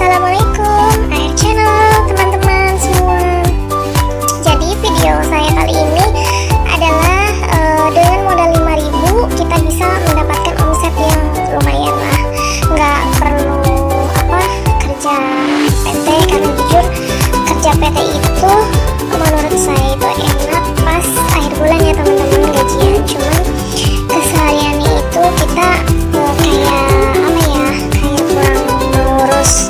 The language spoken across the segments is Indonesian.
Assalamualaikum air channel teman-teman semua. Jadi video saya kali ini adalah dengan modal 5.000 kita bisa mendapatkan omset yang lumayan lah. Nggak perlu kerja PT, karena jujur kerja PT itu menurut saya itu enak pas akhir bulan ya teman-teman, gajian. Cuman kesehariannya itu kita kayak kurang mengurus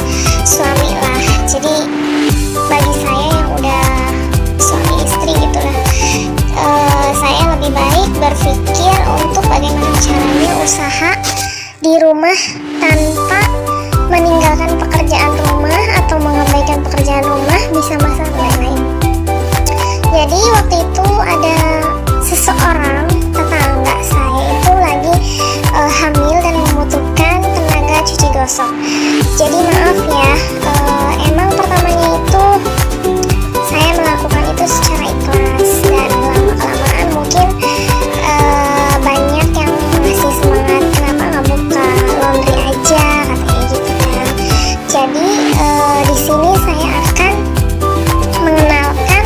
suami lah. Jadi bagi saya yang udah suami istri gitu lah, saya lebih baik berpikir untuk bagaimana caranya usaha di rumah tanpa meninggalkan pekerjaan rumah atau mengabaikan pekerjaan rumah, bisa masak lain-lain. Jadi waktu itu ada seseorang tetangga saya itu lagi hamil dan membutuhkan tenaga cuci gosok. Jadi maaf ya, emang pertamanya itu saya melakukan itu secara ikhlas, dan lama-kelamaan mungkin banyak yang masih semangat, kenapa nggak buka laundry aja katanya gitu kan. Jadi di sini saya akan mengenalkan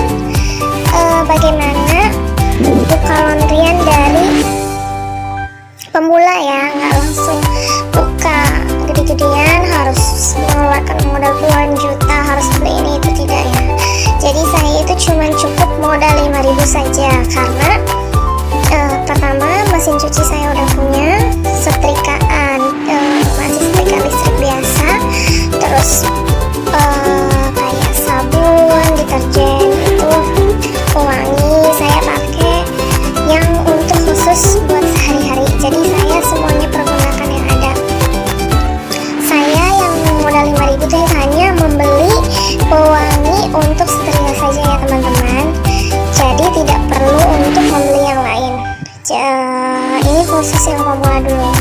bagaimana buka laundryan dari pemula ya, nggak langsung buka gede-gedean harus mengeluarkan modal puluhan juta, harus beli ini itu, tidak ya. Jadi saya itu cuma cukup modal 5.000 saja, karena pertama mesin cuci saya udah punya, setrikaan masih setrika listrik biasa, terus kayak sabun, deterjen itu pewangi saya pakai yang untuk khusus buat sehari-hari. Jadi saya semuanya pergunakan yang ada. Saya yang modal 5.000 itu hanya membeli pewangi untuk setrika saja ya teman-teman. Jadi tidak perlu untuk membeli yang lain. Ini khusus yang pemula dulu.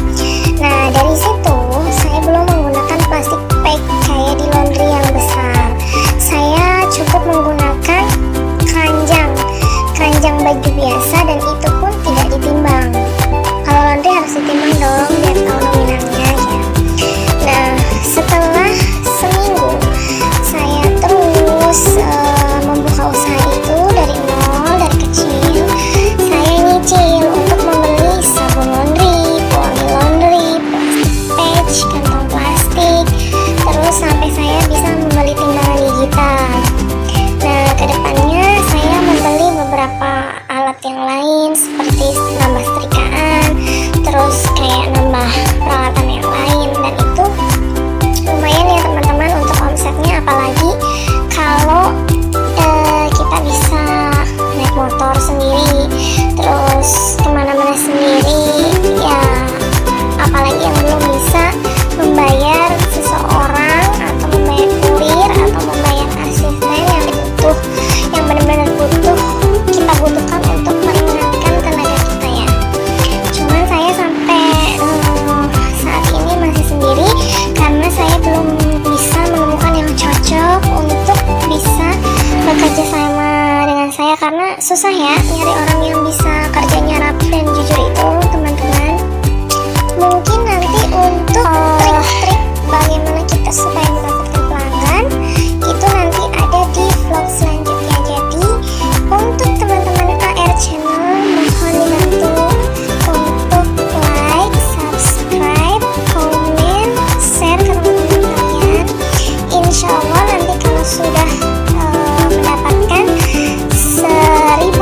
Nah dari situ saya belum menggunakan plastik bag kayak di laundry yang besar. Saya cukup menggunakan keranjang baju biasa, dan itu pun tidak ditimbang. Kalau laundry harus ditimbang dong biar tahu nominalnya ya. Nah setelah seminggu saya terus membuka usaha itu dari nol, dari kecil. Saya nyicil untuk membeli sabun laundry, pewangi laundry, plastik patch, kantong plastik, terus sampai saya bisa membeli timbangan digital. Nah kedepannya saya membeli beberapa alat yang lain seperti nambah setrikaan, terus kayak nambah peralatan yang lain, dan itu lumayan ya teman-teman untuk omsetnya. Apalagi kalau kita bisa naik motor sendiri, terus kemana-mana sendiri ya. Apalagi yang belum bisa membayar seseorang atau membayar kurir atau membayar asisten yang benar-benar kita butuhkan untuk meringankan tenaga kita ya. Cuman saya sampai saat ini masih sendiri karena saya belum bisa menemukan yang cocok untuk bisa bekerja sama dengan saya, karena susah ya nyari orang yang bisa kerjanya rapi dan jujur itu teman-teman. Mungkin nanti untuk trik-trik bagaimana kita supaya mendapatkan pelanggan itu nanti ada di vlog selanjutnya. Jadi untuk teman-teman AR channel mohon dibantu untuk like, subscribe, komen, share ke teman-teman kalian. Insya Allah nanti kalau sudah mendapatkan 1.000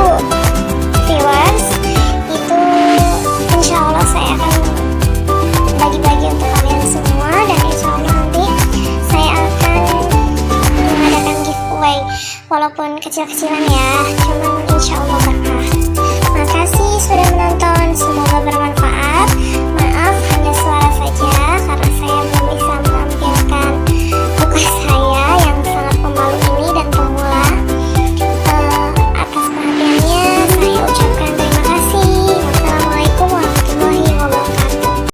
viewers itu insya Allah saya akan bagi-bagi untuk kalian semua, dan insya Allah nanti saya akan mengadakan giveaway walaupun kecil-kecilan ya.